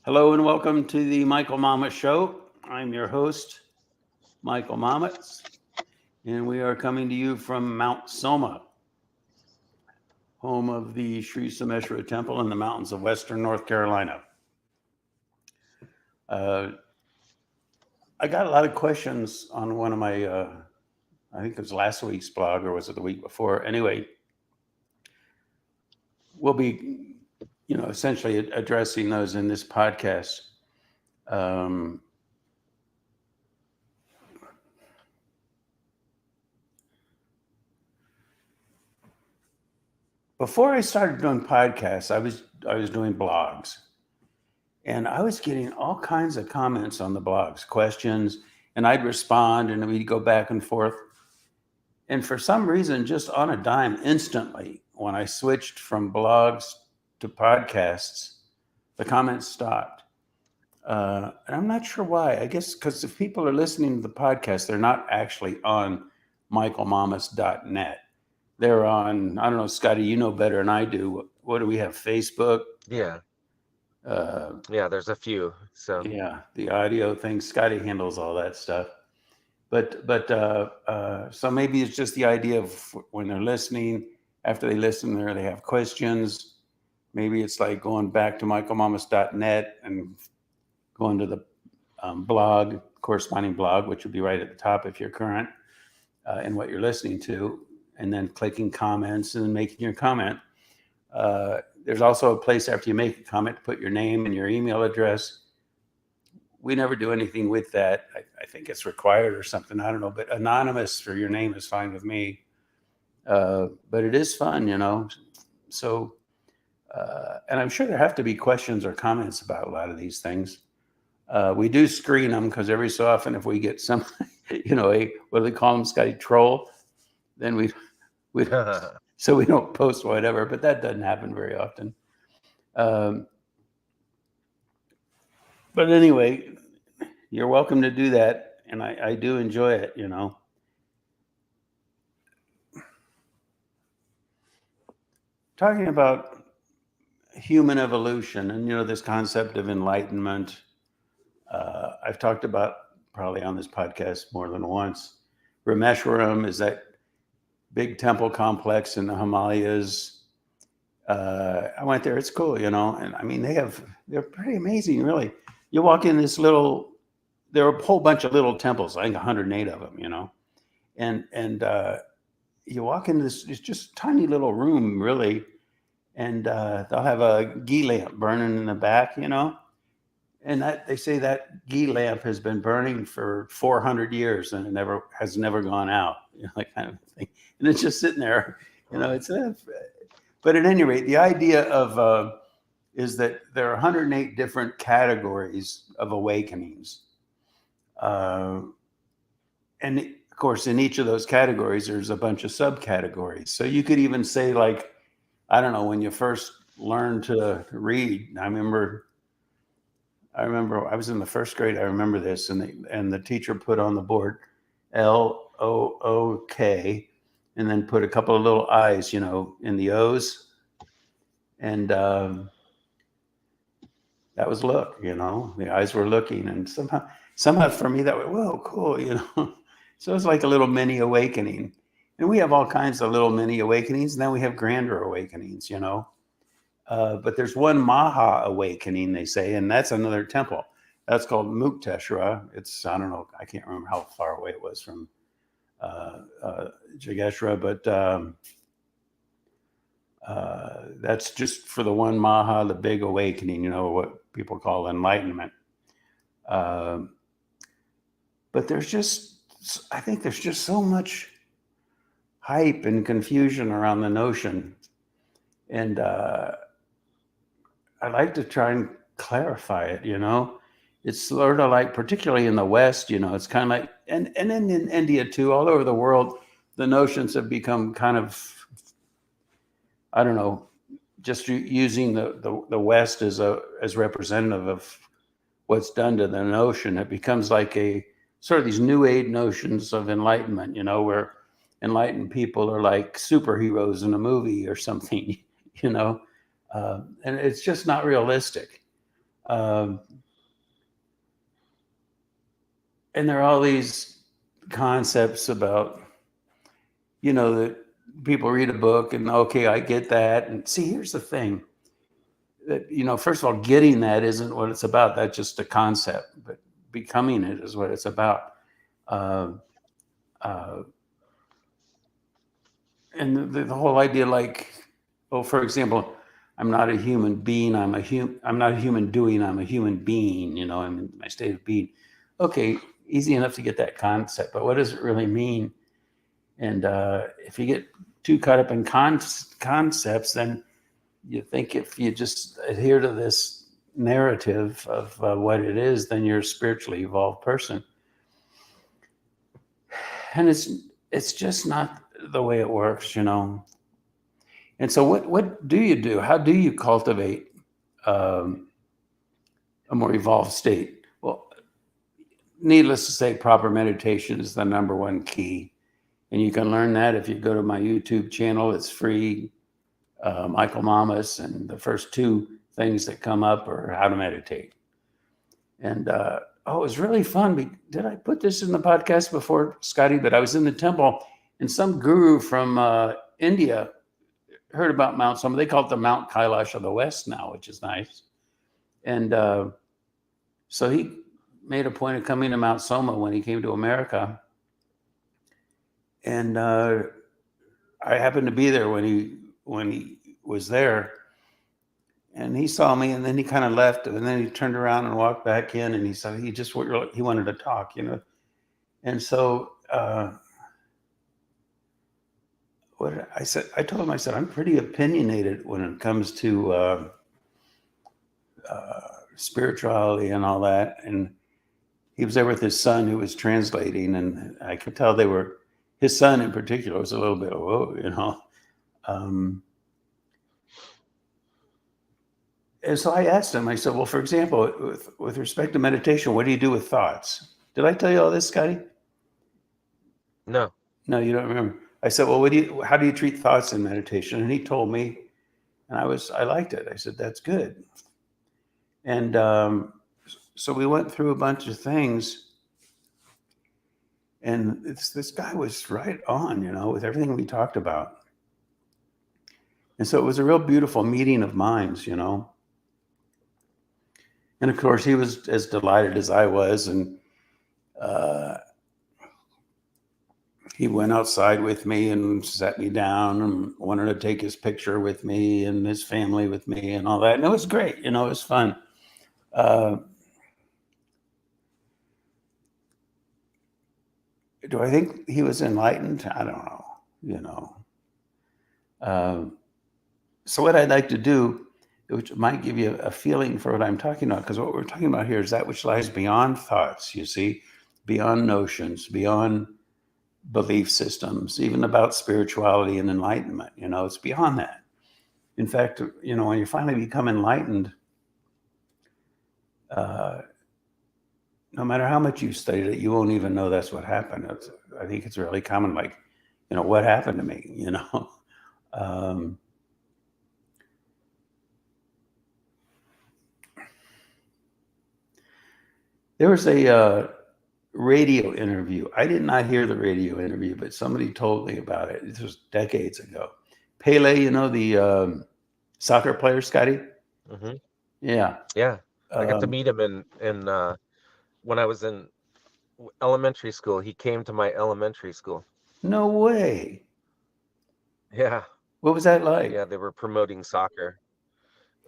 Hello and welcome to the Michael Mamet Show. I'm your host, Michael Mamet, and we are coming to you from Mount Soma, home of the Sri Someshwara Temple in the mountains of western North Carolina. I got a lot of questions on one of my, I think it was last week's blog, or was it the week before? Anyway, we'll be, essentially addressing those in this podcast. Before I started doing podcasts, I was doing blogs, and I was getting all kinds of comments on the blogs, questions, and I'd respond, and we'd go back and forth. And for some reason, just on a dime, instantly, when I switched from blogs to podcasts, the comments stopped. And I'm not sure why. I guess because if people are listening to the podcast, they're not actually on michaelmamas.net. They're on, I don't know, Scotty, you know better than I do. What do we have? Facebook? Yeah, there's a few. So Yeah, the audio thing. Scotty handles all that stuff. But so maybe it's just the idea of when they're listening, after they listen there, they have questions. Maybe it's like going back to michaelmamas.net and going to the blog, corresponding blog, which would be right at the top if you're current in what you're listening to, and then clicking comments and making your comment. There's also a place after you make a comment to put your name and your email address. We never do anything with that. I think it's required or something. I don't know, but anonymous for your name is fine with me. But it is fun, So, and I'm sure there have to be questions or comments about a lot of these things. We do screen them because every so often, if we get some, what do they call them, Scotty, troll, then we so we don't post whatever. But that doesn't happen very often. But anyway, you're welcome to do that, and I do enjoy it. Talking about human evolution and this concept of enlightenment. I've talked about probably on this podcast more than once. Rameshwaram is that big temple complex in the Himalayas. I went there. It's cool, and I mean they're pretty amazing, really. You walk in this there are a whole bunch of little temples, I think 108 of them, and you walk into this, it's just tiny little room, really, and they'll have a ghee lamp burning in the back, and that they say that ghee lamp has been burning for 400 years and it has never gone out, that kind of thing, and it's just sitting there, it's but at any rate, the idea of is that there are 108 different categories of awakenings. And of course, in each of those categories, there's a bunch of subcategories. So you could even say, like, I don't know, when you first learned to read, I remember I was in the first grade. I remember this, and the teacher put on the board LOOK, and then put a couple of little I's, in the O's, and that was look. The eyes were looking, and somehow for me that was, whoa, cool, So it's like a little mini awakening, and we have all kinds of little mini awakenings, and then we have grander awakenings, But there's one Maha awakening, they say, and that's another temple. That's called Mukteshwara. It's, I don't know, I can't remember how far away it was from Jageshwara, but that's just for the one Maha, the big awakening, what people call enlightenment. But I think there's just so much hype and confusion around the notion. And I like to try and clarify it, It's sort of like, particularly in the West, it's kind of like, and then in India too, all over the world, the notions have become kind of, I don't know, just using the West as representative of what's done to the notion. It becomes like a sort of these new age notions of enlightenment, where enlightened people are like superheroes in a movie or something, and it's just not realistic. Um, and there are all these concepts about, that people read a book and, okay, I get that. And see, here's the thing that, first of all, getting that isn't what it's about. That's just a concept, but becoming it is what it's about. Uh, uh, and the whole idea, like, for example, I'm not a human being. I'm not a human doing. I'm a human being. I'm in my state of being. Okay, easy enough to get that concept, but what does it really mean? And if you get too caught up in concepts, then you think if you just adhere to this narrative of what it is, then you're a spiritually evolved person. And it's just not the way it works, And so what do you do? How do you cultivate a more evolved state? Well, needless to say, proper meditation is the number one key. And you can learn that if you go to my YouTube channel. It's free, Michael Mamas, and the first two things that come up are how to meditate. And it was really fun. Did I put this in the podcast before, Scotty? But I was in the temple, and some guru from India heard about Mount Soma. They call it the Mount Kailash of the West now, which is nice. And so he made a point of coming to Mount Soma when he came to America. And I happened to be there when he was there. And he saw me, and then he kind of left, and then he turned around and walked back in, and he said he wanted to talk, And so I told him, I said, I'm pretty opinionated when it comes to spirituality and all that. And he was there with his son who was translating, and I could tell his son in particular was a little bit, whoa, And so I asked him, I said, well, for example, with respect to meditation, what do you do with thoughts? Did I tell you all this, Scotty? No. No, you don't remember. I said, well, how do you treat thoughts in meditation? And he told me, and I liked it. I said, that's good. And so we went through a bunch of things, and this guy was right on, with everything we talked about. And so it was a real beautiful meeting of minds, And of course, he was as delighted as I was, and he went outside with me and sat me down and wanted to take his picture with me and his family with me and all that. And it was great, it was fun. Do I think he was enlightened? I don't know, So what I'd like to do, which might give you a feeling for what I'm talking about, because what we're talking about here is that which lies beyond thoughts, you see, beyond notions, beyond belief systems, even about spirituality and enlightenment. It's beyond that. In fact, when you finally become enlightened, no matter how much you've studied it, you won't even know that's what happened. I think it's really common, like, what happened to me, There was a radio interview. I did not hear the radio interview, but somebody told me about it. This was decades ago. Pele, the soccer player, Scotty? Mm-hmm. Yeah. Yeah. I got to meet him in when I was in elementary school. He came to my elementary school. No way. Yeah. What was that like? Yeah, they were promoting soccer.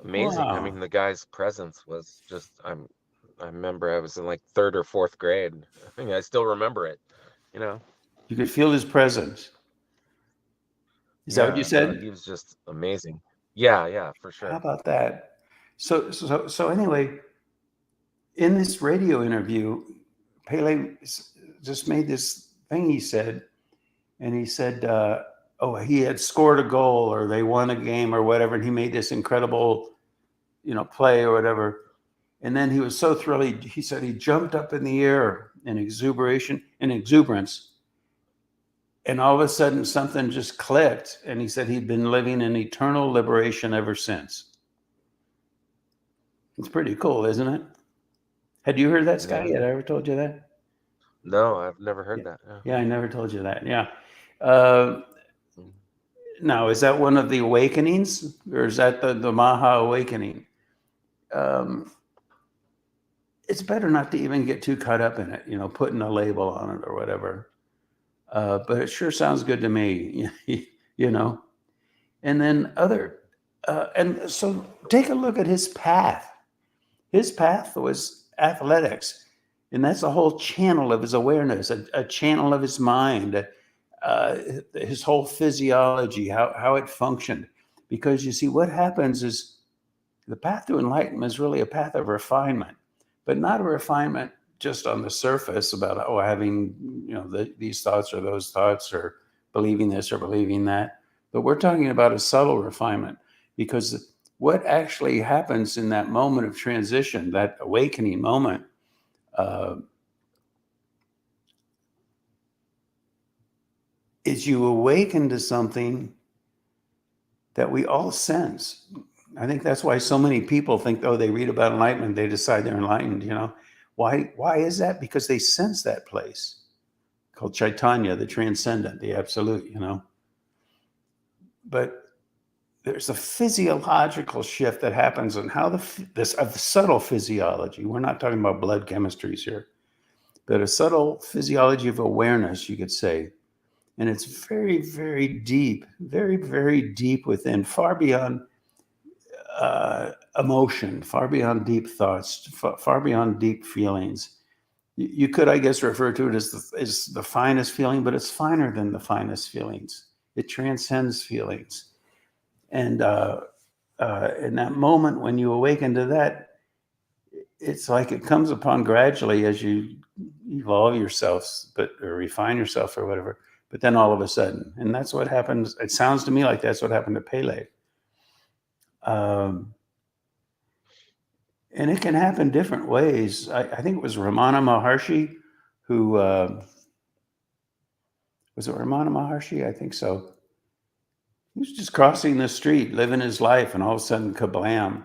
Amazing. Wow. I mean, the guy's presence was just, I remember I was in like 3rd or 4th grade. I mean, I still remember it, You could feel his presence. Is that what you said? He was just amazing. Yeah, for sure. How about that? So anyway, in this radio interview, Pele just made this thing he said, and he said, he had scored a goal or they won a game or whatever, and he made this incredible, play or whatever. And then he was so thrilled, he said he jumped up in the air in exuberance. And all of a sudden something just clicked. And he said he'd been living in eternal liberation ever since. It's pretty cool, isn't it? Had you heard that, Scotty? Yeah. Had I ever told you that? No, I've never Yeah, heard that. Yeah. yeah, I never told you that. Yeah. Uh, Mm. now, is that one of the awakenings, or is that the Maha awakening? Um, it's better not to even get too caught up in it, putting a label on it or whatever. But it sure sounds good to me, you know. And then and so take a look at his path. His path was athletics, and that's a whole channel of his awareness, a channel of his mind, his whole physiology, how it functioned. Because you see, what happens is the path to enlightenment is really a path of refinement, but not a refinement just on the surface about having these thoughts or those thoughts or believing this or believing that. But we're talking about a subtle refinement, because what actually happens in that moment of transition, that awakening moment, is you awaken to something that we all sense. I think that's why so many people think, they read about enlightenment, they decide they're enlightened. Why is that? Because they sense that place called Chaitanya, the transcendent, the absolute. But there's a physiological shift that happens in how this subtle physiology. We're not talking about blood chemistries here, but a subtle physiology of awareness, you could say. And it's very, very deep, very, very deep within, far beyond emotion, far beyond deep thoughts, far beyond deep feelings. You could, I guess, refer to it as the finest feeling, but it's finer than the finest feelings. It transcends feelings. And in that moment when you awaken to that, it's like it comes upon gradually as you evolve yourself, or refine yourself or whatever. But then all of a sudden, and that's what happens. It sounds to me like that's what happened to Pele. And it can happen different ways. I think it was Ramana Maharshi who, was it Ramana Maharshi? I think so. He was just crossing the street, living his life, and all of a sudden, kablam.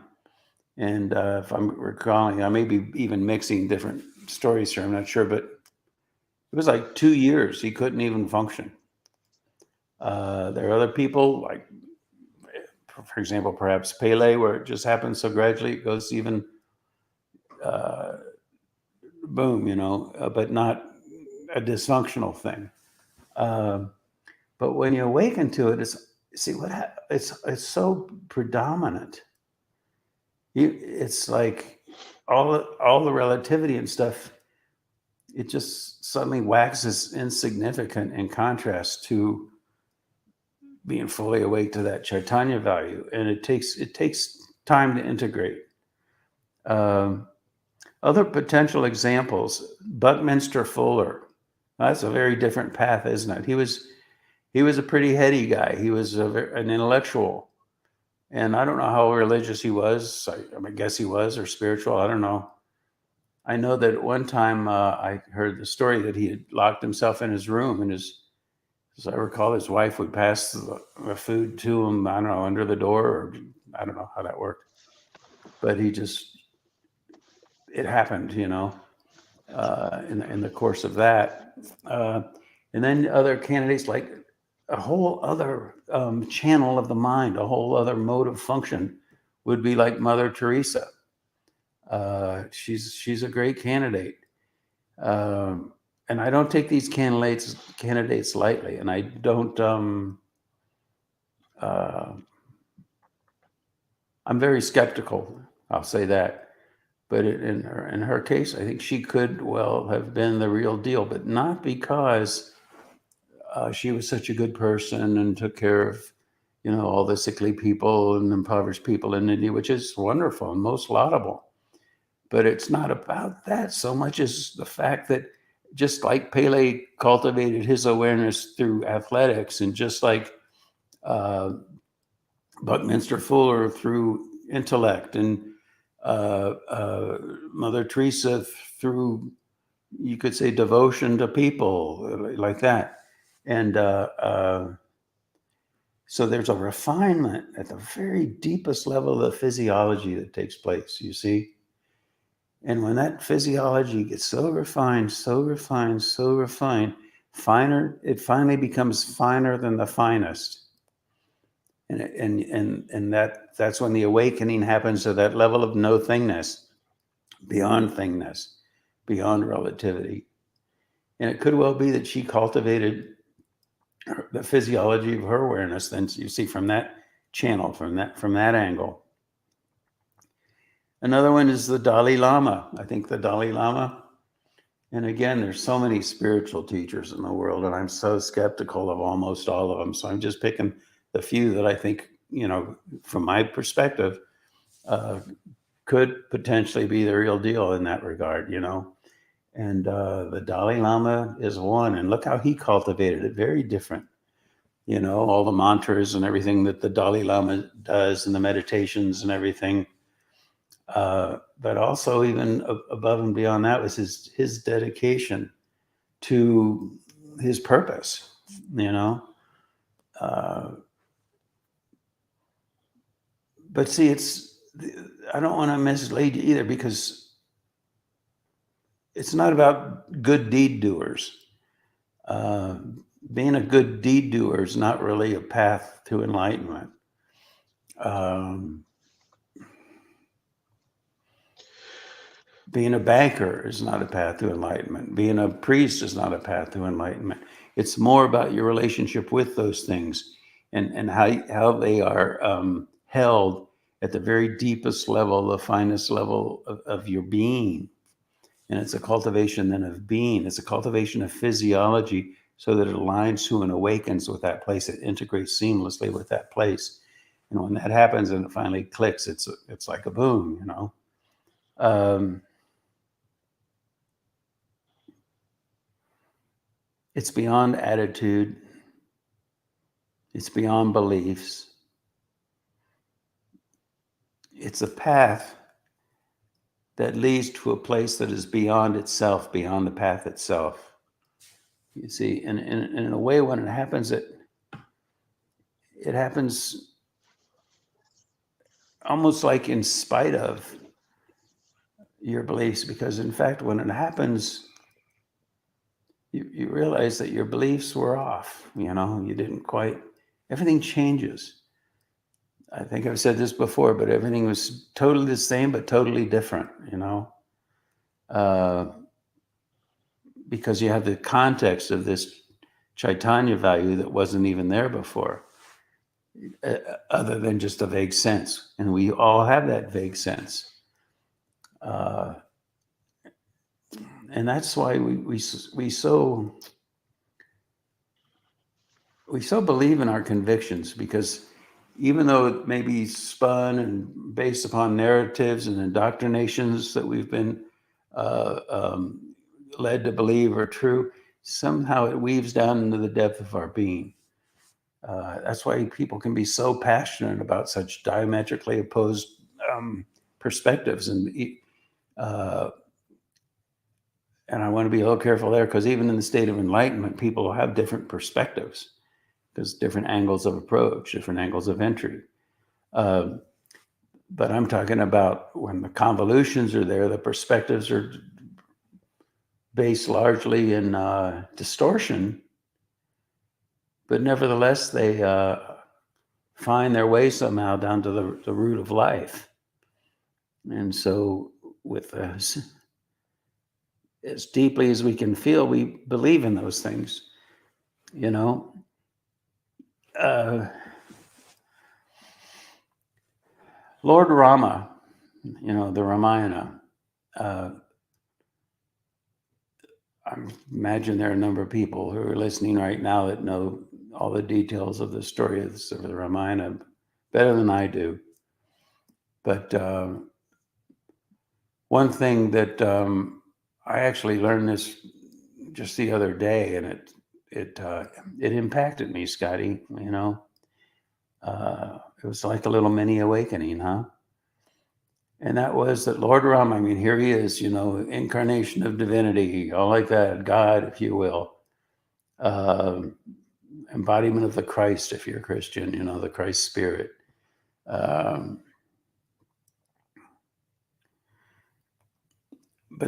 And if I'm recalling, I may be even mixing different stories here, I'm not sure, but it was like 2 years he couldn't even function. There are other people, like, for example, perhaps Pele, where it just happens so gradually, it goes even boom, but not a dysfunctional thing. But when you awaken to it, it's so predominant. It's like all the relativity and stuff. It just suddenly waxes insignificant in contrast to being fully awake to that Chaitanya value, and it takes time to integrate. Other potential examples: Buckminster Fuller. That's a very different path, isn't it? He was a pretty heady guy. He was an intellectual, and I don't know how religious he was. I guess he was, or spiritual. I don't know. I know that at one time I heard the story that he had locked himself in his room, and as I recall, his wife would pass the food to him, I don't know, under the door, or I don't know how that worked. But it happened, in the course of that. And then other candidates, like a whole other channel of the mind, a whole other mode of function, would be like Mother Teresa. She's a great candidate. And I don't take these candidates lightly, and I don't. I'm very skeptical. I'll say that. But in her case, I think she could well have been the real deal, but not because she was such a good person and took care of, all the sickly people and impoverished people in India, which is wonderful and most laudable. But it's not about that so much as the fact that, just like Pele cultivated his awareness through athletics, and just like Buckminster Fuller through intellect, and Mother Teresa through, you could say, devotion to people, like that. And So there's a refinement at the very deepest level of the physiology that takes place, you see? And when that physiology gets so refined, so refined, so refined, finer, it finally becomes finer than the finest. And that's when the awakening happens to that level of no thingness, beyond thingness, beyond relativity. And it could well be that she cultivated the physiology of her awareness, then you see from that channel, from that angle. Another one is the Dalai Lama. I think the Dalai Lama, and again, there's so many spiritual teachers in the world, and I'm so skeptical of almost all of them. So I'm just picking the few that I think, from my perspective, could potentially be the real deal in that regard, And the Dalai Lama is one, and look how he cultivated it. Very different, all the mantras and everything that the Dalai Lama does, and the meditations and everything. But also, even above and beyond that, was his dedication to his purpose. But see, I don't want to mislead you either, because it's not about good deed doers. Being a good deed doer is not really a path to enlightenment. Being a banker is not a path to enlightenment. Being a priest is not a path to enlightenment. It's more about your relationship with those things, and how they are held at the very deepest level, the finest level of your being. And it's a cultivation then of being. It's a cultivation of physiology, so that it aligns to and awakens with that place. It integrates seamlessly with that place. And when that happens and it finally clicks, it's like a boom, It's beyond attitude. It's beyond beliefs. It's a path that leads to a place that is beyond itself, beyond the path itself. You see, and in a way, when it happens, it happens almost like in spite of your beliefs, because in fact, when it happens, you realize that your beliefs were off. You didn't quite, everything changes. I think I've said this before, but everything was totally the same, but totally different, because you have the context of this Chaitanya value that wasn't even there before, other than just a vague sense. And we all have that vague sense. And that's why we so believe in our convictions, because even though it may be spun and based upon narratives and indoctrinations that we've been led to believe are true, somehow it weaves down into the depth of our being. That's why people can be so passionate about such diametrically opposed perspectives. And I want to be a little careful there, because even in the state of enlightenment, people will have different perspectives, because different angles of approach, different angles of entry. But I'm talking about when the convolutions are there, the perspectives are based largely in distortion, but nevertheless, they find their way somehow down to the root of life. And so with us, as deeply as we can feel, we believe in those things, Lord Rama, the Ramayana, I imagine there are a number of people who are listening right now that know all the details of the story of the Ramayana better than I do. But one thing that I actually learned this just the other day, and it impacted me, Scotty. It was like a little mini awakening, huh? And that was that Lord Ram, here he is, incarnation of divinity, all like that, God, if you will. embodiment of the Christ, if you're a Christian, the Christ spirit. But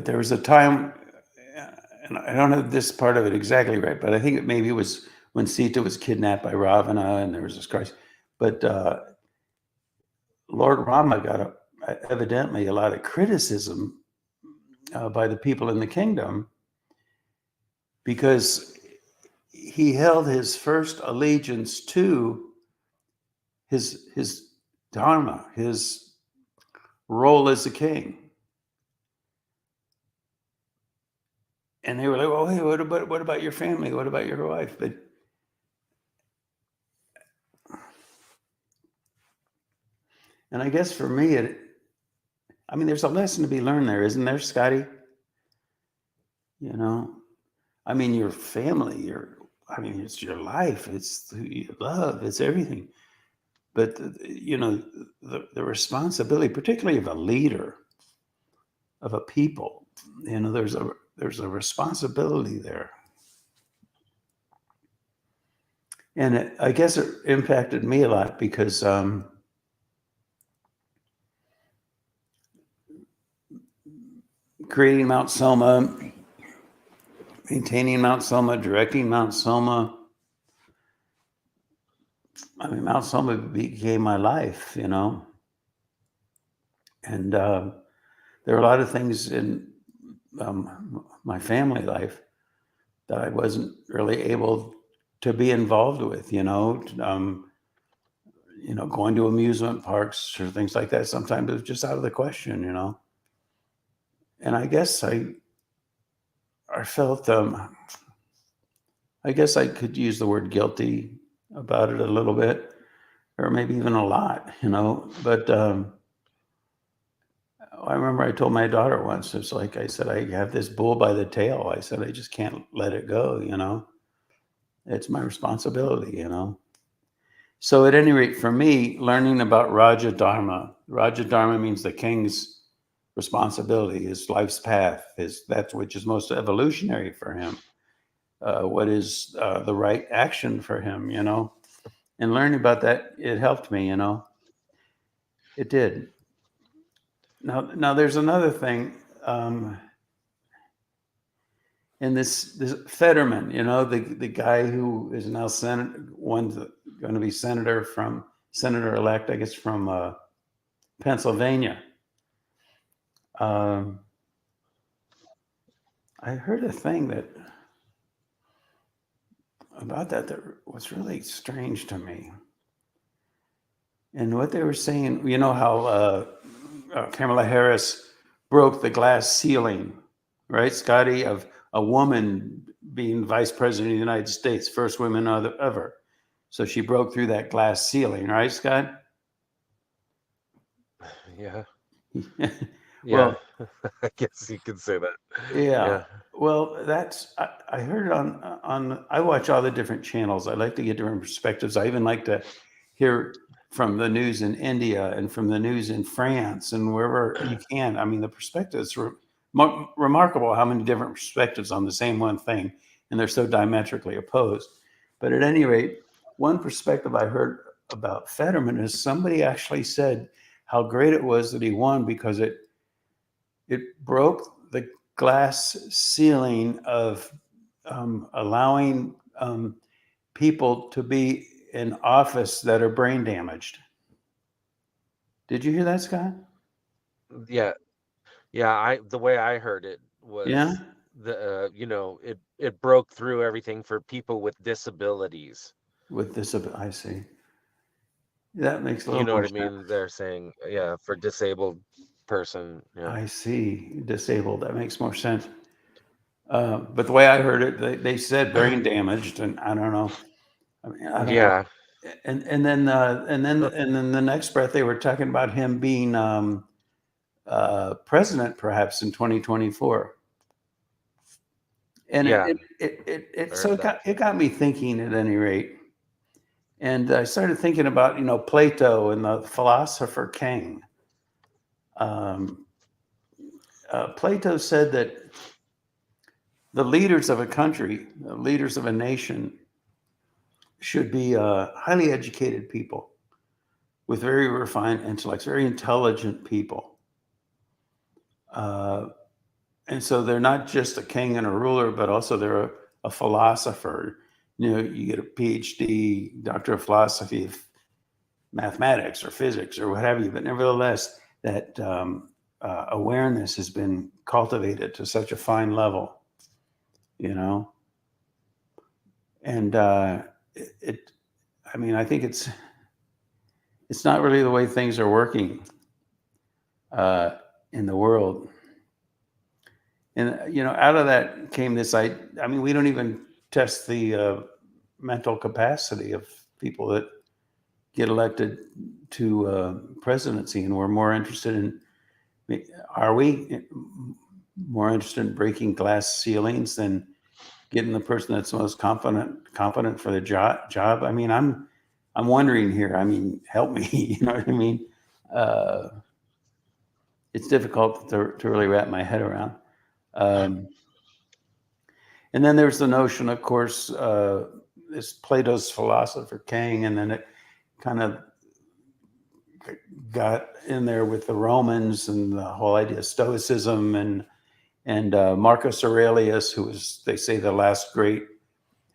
there was a time, and I don't have this part of it exactly right, but I think it maybe was when Sita was kidnapped by Ravana and there was this Christ. But Lord Rama got evidently a lot of criticism by the people in the kingdom because he held his first allegiance to his dharma, his role as a king. And they were like, "Oh, hey, what about your family? What about your wife?" But and I guess for me, there's a lesson to be learned there, isn't there, Scotty? Your family, it's your life, it's who you love, it's everything. But the responsibility, particularly of a leader, of a people, there's a responsibility there. And I guess it impacted me a lot because creating Mount Soma, maintaining Mount Soma, directing Mount Soma. Mount Soma became my life, and there are a lot of things in my family life that I wasn't really able to be involved with, going to amusement parks or things like that. Sometimes it was just out of the question, And I guess I felt, I guess I could use the word guilty about it a little bit, or maybe even a lot, But I remember I told my daughter once, it's like I said, I have this bull by the tail. I said, I just can't let it go, It's my responsibility, So at any rate, for me, learning about Raja Dharma means the king's responsibility, his life's path, that's which is most evolutionary for him. What is the right action for him, And learning about that, it helped me, It did. Now there's another thing. And this Fetterman, the guy who is now going to be senator-elect, I guess, from Pennsylvania. I heard a thing about that was really strange to me. And what they were saying, how Kamala Harris broke the glass ceiling, right, Scotty, of a woman being vice president of the United States, first woman ever. So she broke through that glass ceiling, right, Scott? Yeah. Well, I guess you could say that. Yeah. Well, I heard it on. I watch all the different channels. I like to get different perspectives. I even like to hear from the news in India and from the news in France and wherever you can. The perspectives are remarkable how many different perspectives on the same one thing, and they're so diametrically opposed. But at any rate, one perspective I heard about Fetterman is somebody actually said how great it was that he won because it broke the glass ceiling of allowing people to be in office that are brain damaged. Did you hear that, Scott? Yeah. The way I heard it was it broke through everything for people with disabilities. With disability, I see. That makes a little You know more what I mean? sense. They're saying, for disabled person. Yeah. I see. Disabled. That makes more sense. But the way I heard it, they said brain damaged, and I don't know. I don't know. And then the next breath, they were talking about him being president, perhaps in 2024. And it got me thinking. At any rate, and I started thinking about Plato and the philosopher king. Plato said that the leaders of a country, the leaders of a nation, should be highly educated people with very refined intellects, very intelligent people. And so they're not just a king and a ruler, but also they're a philosopher. You know, you get a PhD, doctor of philosophy, of mathematics or physics or what have you, but nevertheless, that awareness has been cultivated to such a fine level, you know. And I mean, I think it's not really the way things are working in the world. And, you know, out of that came this, I mean, we don't even test the mental capacity of people that get elected to presidency. And we're more interested in, are we more interested in breaking glass ceilings than getting the person that's most competent for the job? I mean, I'm wondering here, I mean, help me, you know what I mean? It's difficult to really wrap my head around. And then there's the notion, of course, this Plato's philosopher king, and then it kind of got in there with the Romans and the whole idea of Stoicism, and Marcus Aurelius, who was, they say, the last great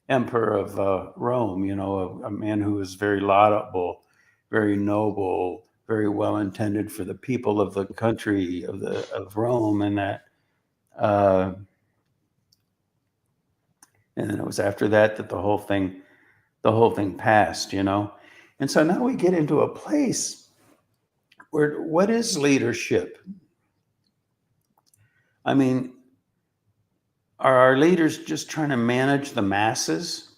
emperor of Rome, you know, a man who was very laudable, very noble, very well intended for the people of the country of Rome, and that. And then it was after that that the whole thing passed, you know. And so now we get into a place where, what is leadership? I mean, are our leaders just trying to manage the masses,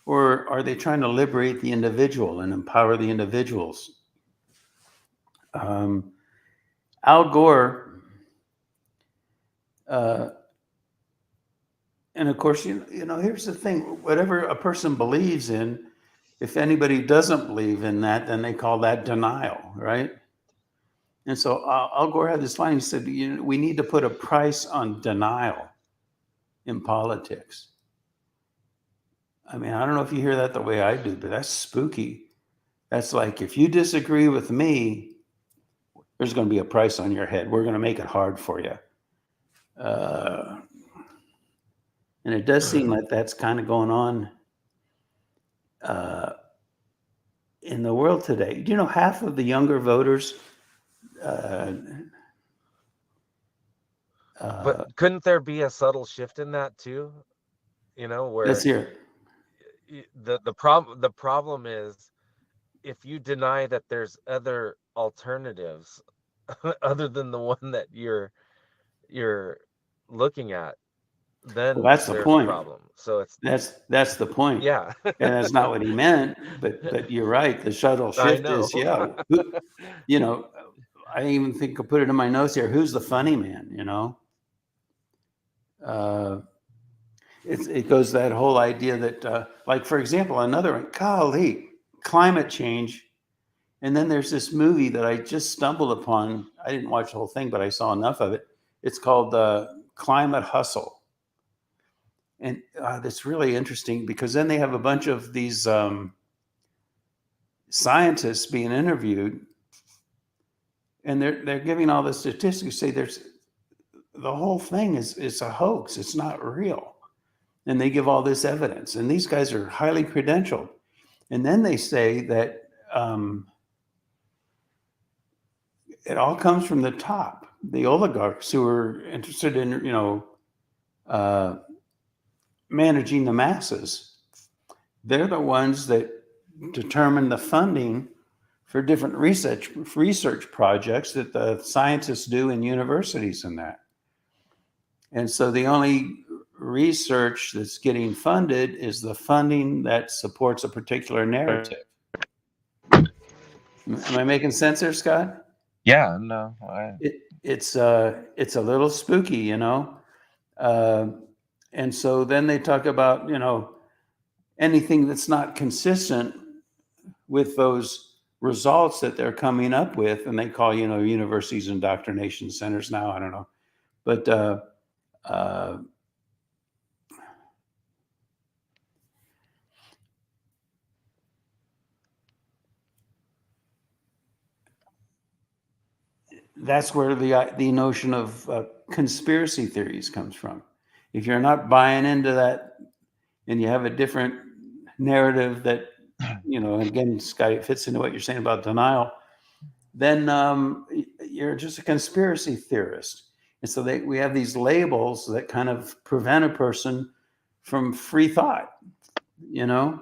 or are they trying to liberate the individual and empower the individuals? Al Gore, and of course, you know, here's the thing: whatever a person believes in, if anybody doesn't believe in that, then they call that denial, right? And so Al Gore had this line. He said, you know, we need to put a price on denial in politics. I mean, I don't know if you hear that the way I do, but that's spooky. That's like, if you disagree with me, there's going to be a price on your head. We're going to make it hard for you. And it does seem like that's kind of going on in the world today. You know, half of the younger voters. But couldn't there be a subtle shift in that too? You know, where Let's hear the problem is, if you deny that there's other alternatives other than the one that you're looking at, then well, that's the there's a point. problem. So it's that's the point. yeah. And that's not what he meant, but you're right. The subtle I shift know. is, you know, I even think I put it in my notes here. Who's the funny man? You know, it goes that whole idea that, like, for example, another one, golly, climate change. And then there's this movie that I just stumbled upon. I didn't watch the whole thing, but I saw enough of it. It's called Climate Hustle. And that's really interesting, because then they have a bunch of these scientists being interviewed, and they're giving all the statistics, say the whole thing is a hoax. It's not real. And they give all this evidence, and these guys are highly credentialed. And then they say that it all comes from the top, the oligarchs who are interested in, you know, managing the masses. They're the ones that determine the funding for different research projects that the scientists do in universities and that. And so the only research that's getting funded is the funding that supports a particular narrative. Am I making sense there, Scott? Yeah, no. It's a little spooky, you know. And so then they talk about, you know, anything that's not consistent with those results that they're coming up with, and they call, you know, universities indoctrination centers now. I don't know, but that's where the notion of conspiracy theories comes from. If you're not buying into that, and you have a different narrative that, again, Scott, it fits into what you're saying about denial, then you're just a conspiracy theorist. And so we have these labels that kind of prevent a person from free thought, Yeah.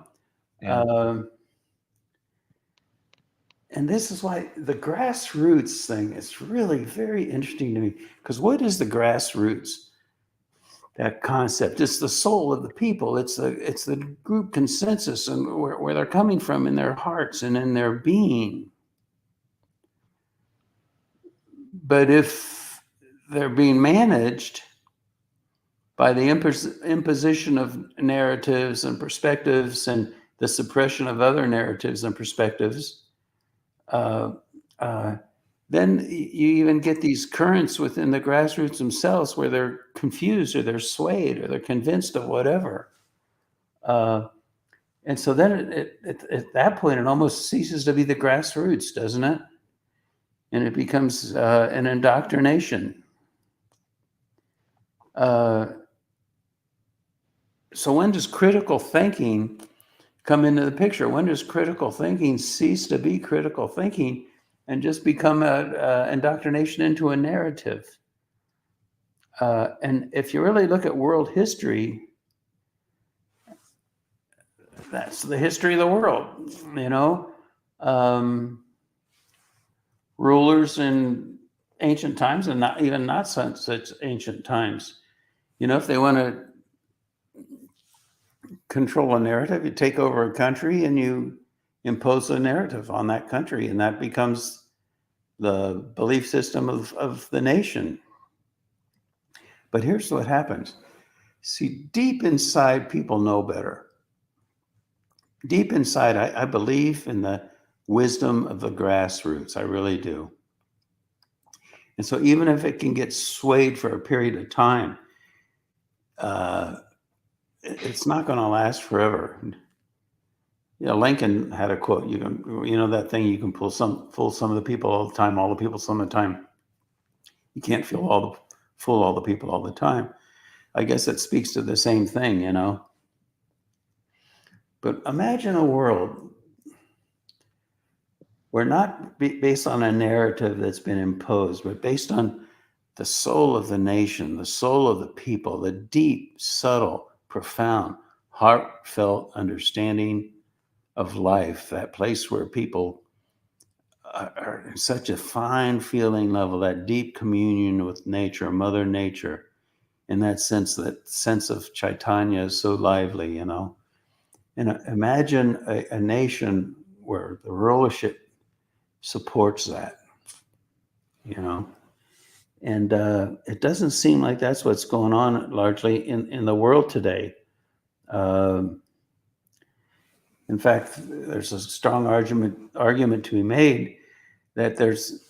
And this is why the grassroots thing is really very interesting to me. Because what is the grassroots? That concept, it's the soul of the people. It's the group consensus and where they're coming from in their hearts and in their being. But if they're being managed by the imposition of narratives and perspectives and the suppression of other narratives and perspectives, then you even get these currents within the grassroots themselves where they're confused or they're swayed or they're convinced of whatever. And so then at that point, it almost ceases to be the grassroots, doesn't it? And it becomes an indoctrination. So when does critical thinking come into the picture? When does critical thinking cease to be critical thinking and just become a indoctrination into a narrative? And if you really look at world history, that's the history of the world, rulers in ancient times and not such ancient times. If they want to control a narrative, you take over a country and you impose a narrative on that country, and that becomes the belief system of the nation. But here's what happens. See, deep inside, people know better. Deep inside, I believe in the wisdom of the grassroots. I really do. And so even if it can get swayed for a period of time, it's not going to last forever. Lincoln had a quote. That thing, you can fool some of the people all the time, all the people some of the time. You can't fool all the people all the time. I guess it speaks to the same thing, But imagine a world where not based on a narrative that's been imposed, but based on the soul of the nation, the soul of the people, the deep, subtle, profound, heartfelt understanding of life, that place where people are in such a fine feeling level, that deep communion with nature, Mother Nature, in that sense of Chaitanya is so lively, And imagine a nation where the rulership supports that, And it doesn't seem like that's what's going on largely in the world today. In fact, there's a strong argument to be made that there's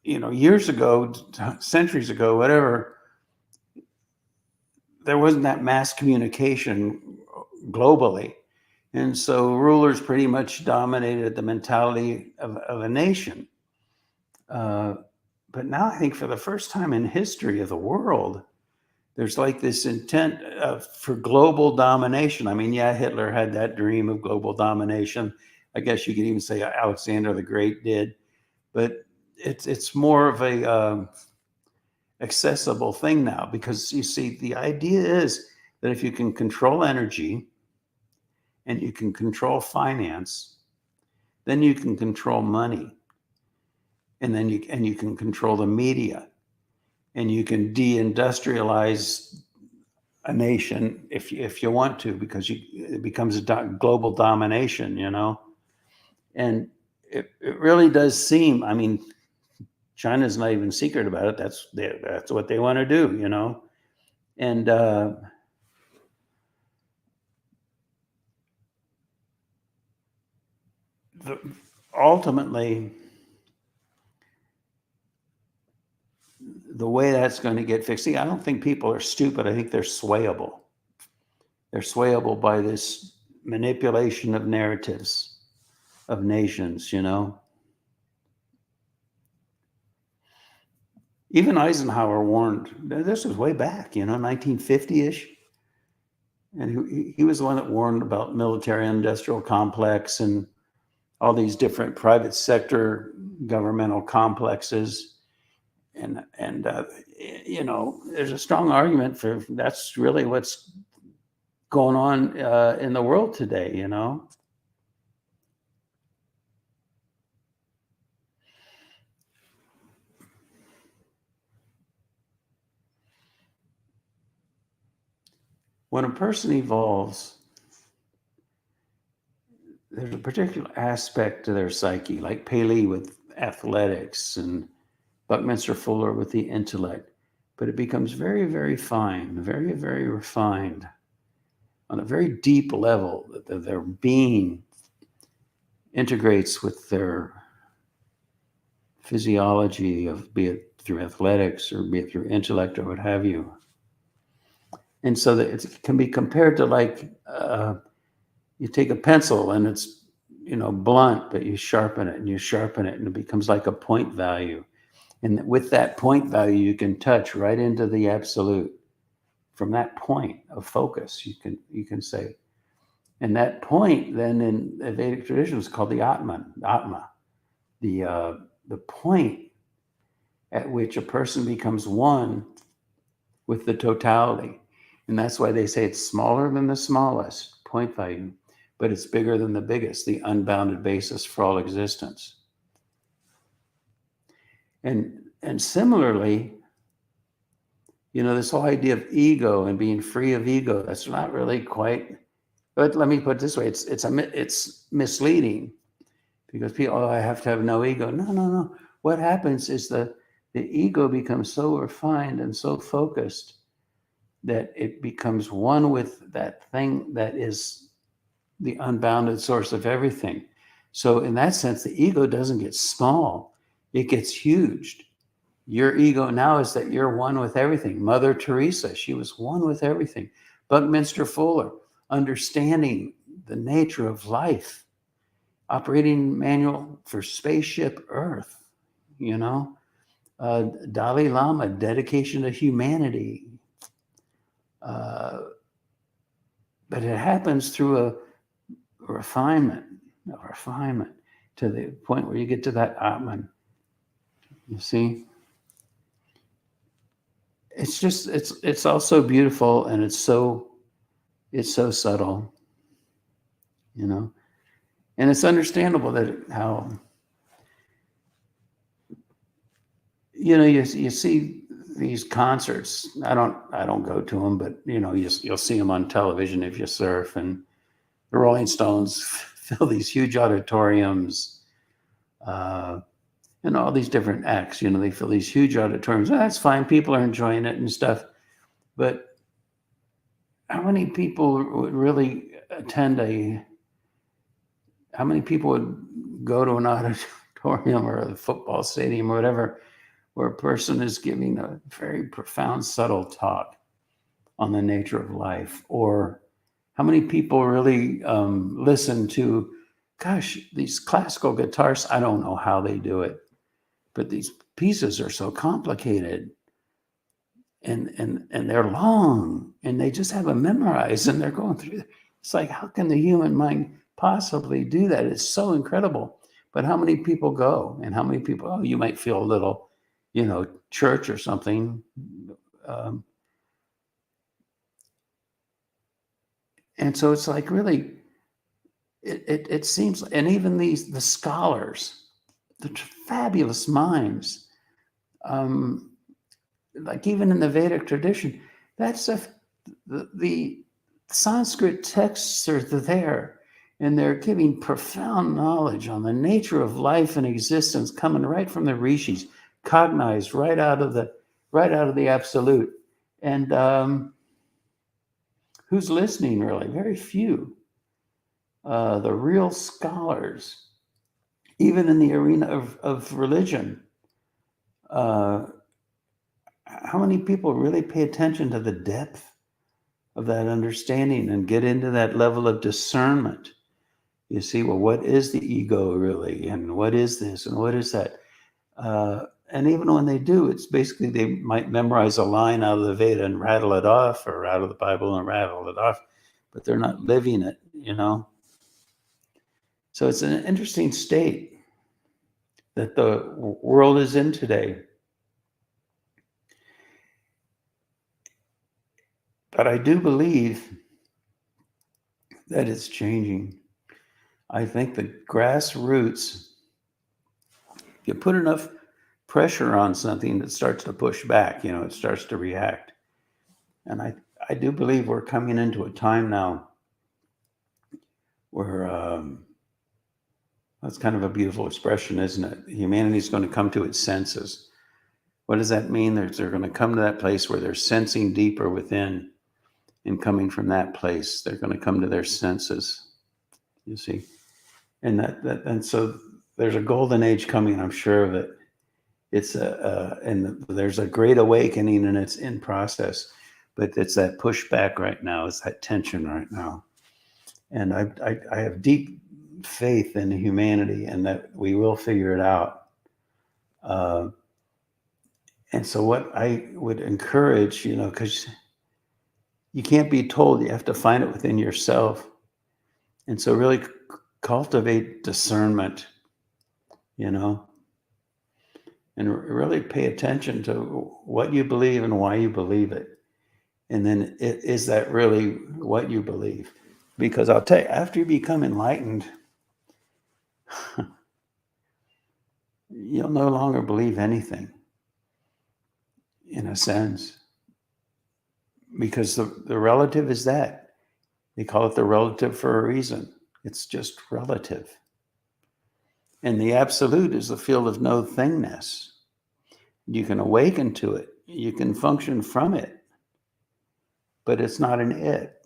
years ago, centuries ago, whatever, there wasn't that mass communication globally. And so rulers pretty much dominated the mentality of a nation. But now I think for the first time in history of the world, there's like this intent for global domination. I mean, yeah, Hitler had that dream of global domination. I guess you could even say Alexander the Great did. But it's more of a accessible thing now, because you see, the idea is that if you can control energy and you can control finance, then you can control money, and then you can control the media, and you can deindustrialize a nation if you want to, because it becomes a global domination, And it really does seem, I mean, China's not even secret about it. That's what they want to do, And ultimately, the way that's going to get fixed. See, I don't think people are stupid. I think they're swayable. They're swayable by this manipulation of narratives of nations, Even Eisenhower warned, this was way back, 1950-ish. And he was the one that warned about military industrial complex and all these different private sector governmental complexes. And there's a strong argument for that's really what's going on in the world today, When a person evolves, there's a particular aspect to their psyche, like Paley with athletics and Buckminster Fuller with the intellect, but it becomes very, very fine, very, very refined on a very deep level that their being integrates with their physiology of, be it through athletics or be it through intellect or what have you. And so that it can be compared to like you take a pencil and it's blunt, but you sharpen it and it becomes like a point value. And with that point value, you can touch right into the absolute. From that point of focus, you can say, and that point then in the Vedic tradition is called the Atma, the point at which a person becomes one with the totality. And that's why they say it's smaller than the smallest point value, but it's bigger than the biggest, the unbounded basis for all existence. And similarly, this whole idea of ego and being free of ego, that's not really quite, but let me put it this way, it's misleading because people, I have to have no ego. No. What happens is the ego becomes so refined and so focused that it becomes one with that thing that is the unbounded source of everything. So in that sense, the ego doesn't get small, it gets huge. Your ego now is that you're one with everything. Mother Teresa, she was one with everything. Buckminster Fuller, understanding the nature of life. Operating manual for spaceship Earth, Dalai Lama, dedication to humanity. But it happens through a refinement to the point where you get to that Atman. You see? It's just, it's also beautiful and it's so subtle, and it's understandable that how, you see these concerts. I don't go to them, but you'll see them on television if you surf, and the Rolling Stones fill these huge auditoriums, and all these different acts, they fill these huge auditoriums. That's fine. People are enjoying it and stuff. But how many people would really how many people would go to an auditorium or a football stadium or whatever, where a person is giving a very profound, subtle talk on the nature of life? Or how many people really listen to, these classical guitars? I don't know how they do it, but these pieces are so complicated and they're long and they just have them memorized and they're going through. It's like, how can the human mind possibly do that? It's so incredible. But how many people go, and how many people, you might feel a little, church or something. And so it's like, really, it seems, and even the scholars, the fabulous minds, like even in the Vedic tradition, that stuff, the Sanskrit texts are there, and they're giving profound knowledge on the nature of life and existence, coming right from the rishis, cognized right out of the absolute. And who's listening, really? Very few. The real scholars, even in the arena of religion, how many people really pay attention to the depth of that understanding and get into that level of discernment? You see, well, what is the ego really? And what is this? And what is that? and even when they do, it's basically they might memorize a line out of the Veda and rattle it off, or out of the Bible and rattle it off, but they're not living it, you know? So it's an interesting state that the world is in today. But I do believe that it's changing. I think the grassroots, if you put enough pressure on something, that starts to push back, you know, it starts to react. And I do believe we're coming into a time now where that's kind of a beautiful expression, isn't it? Humanity is going to come to its senses. What does that mean? They're going to come to that place where they're sensing deeper within, and coming from that place, they're going to come to their senses, you see. And so there's a golden age coming, I'm sure of it. It's and there's a great awakening, and it's in process, but it's that pushback right now. It's that tension right now. And I have deep faith in humanity, and that we will figure it out. And so what I would encourage, you know, because you can't be told, you have to find it within yourself. And so really cultivate discernment, you know, and really pay attention to what you believe and why you believe it. And then is that really what you believe? Because I'll tell you, after you become enlightened, you'll no longer believe anything, in a sense, because the relative is that. They call it the relative for a reason. It's just relative. And the absolute is the field of no thingness. You can awaken to it. You can function from it. But it's not an it.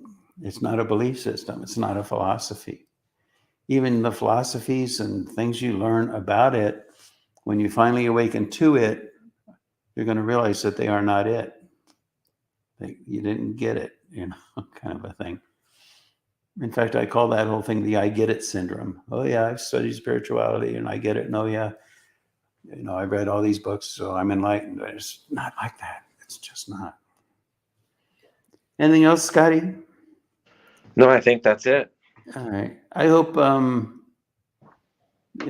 It's not a belief system. It's not a philosophy. Even the philosophies and things you learn about it, when you finally awaken to it, you're going to realize that they are not it. You didn't get it, you know, kind of a thing. In fact, I call that whole thing the I get it syndrome. Oh yeah, I've studied spirituality and I get it. And oh yeah, you know, I've read all these books, so I'm enlightened. It's not like that. It's just not. Anything else, Scotty? No, I think that's it. All right. I hope you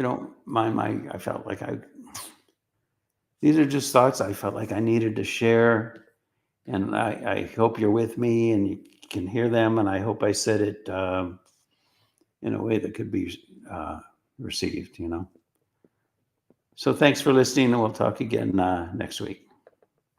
know, I felt like these are just thoughts I felt like I needed to share. And I hope you're with me and you can hear them. And I hope I said it in a way that could be received, you know. So thanks for listening, and we'll talk again next week.